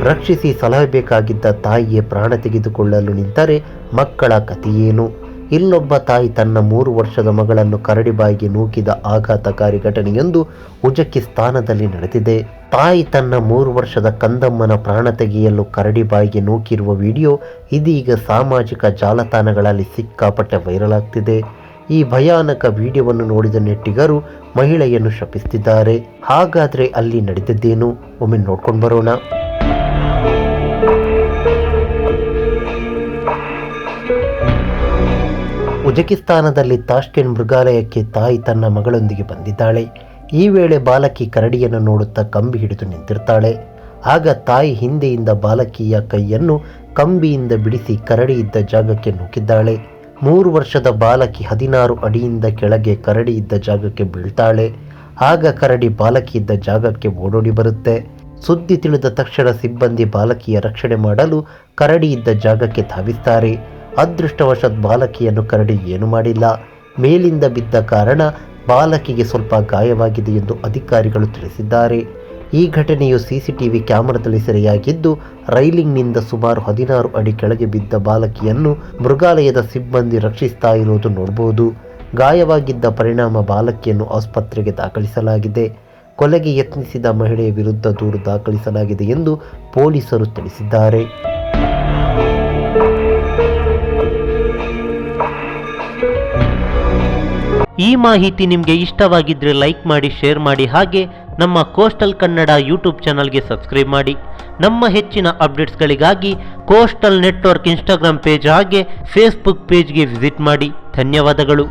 ರಕ್ಷಿಸಿ ಸಲಹಬೇಕಾಗಿದ್ದ ತಾಯಿಯೇ ಪ್ರಾಣ ತೆಗೆದುಕೊಳ್ಳಲು ನಿಂತರೆ ಮಕ್ಕಳ ಕಥೆಯೇನು? ಇಲ್ಲೊಬ್ಬ ತಾಯಿ ತನ್ನ 3 ವರ್ಷದ ಮಗಳನ್ನು ಕರಡಿ ಬಾಯಿಗೆ ನೂಕಿದ ಆಘಾತಕಾರಿ ಘಟನೆಯೊಂದು ಉಜ್ಬೆಕಿಸ್ತಾನದಲ್ಲಿ ನಡೆದಿದೆ. ತಾಯಿ ತನ್ನ 3 ವರ್ಷದ ಕಂದಮ್ಮನ ಪ್ರಾಣ ತೆಗೆಯಲು ಕರಡಿ ಬಾಯಿಗೆ ನೂಕಿರುವ ವಿಡಿಯೋ ಇದೀಗ ಸಾಮಾಜಿಕ ಜಾಲತಾಣಗಳಲ್ಲಿ ಸಿಕ್ಕಾಪಟ್ಟೆ ವೈರಲ್ ಆಗ್ತಿದೆ. ಈ ಭಯಾನಕ ವಿಡಿಯೋವನ್ನು ನೋಡಿದ ನೆಟ್ಟಿಗರು ಮಹಿಳೆಯನ್ನು ಶಪಿಸುತ್ತಿದ್ದಾರೆ. ಹಾಗಾದ್ರೆ ಅಲ್ಲಿ ನಡೆದಿದ್ದೇನು ಒಮ್ಮೆ ನೋಡ್ಕೊಂಡು ಬರೋಣ. ಉಜ್ಬೆಕಿಸ್ತಾನದಲ್ಲಿ ತಾಷ್ಕೆಂಟ್ ಮೃಗಾಲಯಕ್ಕೆ ತಾಯಿ ತನ್ನ ಮಗಳೊಂದಿಗೆ ಬಂದಿದ್ದಾಳೆ. ಈ ವೇಳೆ ಬಾಲಕಿ ಕರಡಿಯನ್ನು ನೋಡುತ್ತಾ ಕಂಬಿ ಹಿಡಿದು ನಿಂತಿರ್ತಾಳೆ. ಆಗ ತಾಯಿ ಹಿಂದೆಯಿಂದ ಬಾಲಕಿಯ ಕೈಯನ್ನು ಕಂಬಿಯಿಂದ ಬಿಡಿಸಿ ಕರಡಿ ಇದ್ದ ಜಾಗಕ್ಕೆ ನೂಕಿದ್ದಾಳೆ. 3 ವರ್ಷದ ಬಾಲಕಿ 16 ಅಡಿಯಿಂದ ಕೆಳಗೆ ಕರಡಿ ಇದ್ದ ಜಾಗಕ್ಕೆ ಬೀಳ್ತಾಳೆ. ಆಗ ಕರಡಿ ಬಾಲಕಿ ಇದ್ದ ಜಾಗಕ್ಕೆ ಓಡೋಡಿ ಬರುತ್ತೆ. ಸುದ್ದಿ ತಿಳಿದ ತಕ್ಷಣ ಸಿಬ್ಬಂದಿ ಬಾಲಕಿಯ ರಕ್ಷಣೆ ಮಾಡಲು ಕರಡಿ ಇದ್ದ ಜಾಗಕ್ಕೆ ಧಾವಿಸ್ತಾರೆ. ಅದೃಷ್ಟವಶಾತ್ ಬಾಲಕಿಯನ್ನು ಕರಡಿ ಏನು ಮಾಡಿಲ್ಲ. ಮೇಲಿಂದ ಬಿದ್ದ ಕಾರಣ ಬಾಲಕಿಗೆ ಸ್ವಲ್ಪ ಗಾಯವಾಗಿದೆ ಎಂದು ಅಧಿಕಾರಿಗಳು ತಿಳಿಸಿದ್ದಾರೆ. ಈ ಘಟನೆಯು ಸಿಸಿಟಿವಿ ಕ್ಯಾಮೆರಾದಲ್ಲಿ ಸೆರೆಯಾಗಿದ್ದು, ರೈಲಿಂಗ್ನಿಂದ ಸುಮಾರು 16 ಅಡಿ ಕೆಳಗೆ ಬಿದ್ದ ಬಾಲಕಿಯನ್ನು ಮೃಗಾಲಯದ ಸಿಬ್ಬಂದಿ ರಕ್ಷಿಸ್ತಾ ಇರುವುದು ನೋಡಬಹುದು. ಗಾಯವಾಗಿದ್ದ ಪರಿಣಾಮ ಬಾಲಕಿಯನ್ನು ಆಸ್ಪತ್ರೆಗೆ ದಾಖಲಿಸಲಾಗಿದೆ. ಕೊಲೆಗೆ ಯತ್ನಿಸಿದ ಮಹಿಳೆಯ ವಿರುದ್ಧ ದೂರು ದಾಖಲಿಸಲಾಗಿದೆ ಎಂದು ಪೊಲೀಸರು ತಿಳಿಸಿದ್ದಾರೆ. ಈ ಮಾಹಿತಿ ನಿಮಗೆ ಇಷ್ಟವಾಗಿದ್ದರೆ ಲೈಕ್ ಮಾಡಿ, ಶೇರ್ ಮಾಡಿ, ಹಾಗೆ ನಮ್ಮ ಕೋಸ್ಟಲ್ ಕನ್ನಡ ಯೂಟ್ಯೂಬ್ ಚಾನಲ್ಗೆ ಸಬ್ಸ್ಕ್ರೈಬ್ ಮಾಡಿ. ನಮ್ಮ ಹೆಚ್ಚಿನ ಅಪ್ಡೇಟ್ಸ್ಗಳಿಗಾಗಿ ಕೋಸ್ಟಲ್ ನೆಟ್ವರ್ಕ್ ಇನ್ಸ್ಟಾಗ್ರಾಮ್ ಪೇಜ್ ಹಾಗೆ ಫೇಸ್ಬುಕ್ ಪೇಜ್ಗೆ ವಿಸಿಟ್ ಮಾಡಿ. ಧನ್ಯವಾದಗಳು.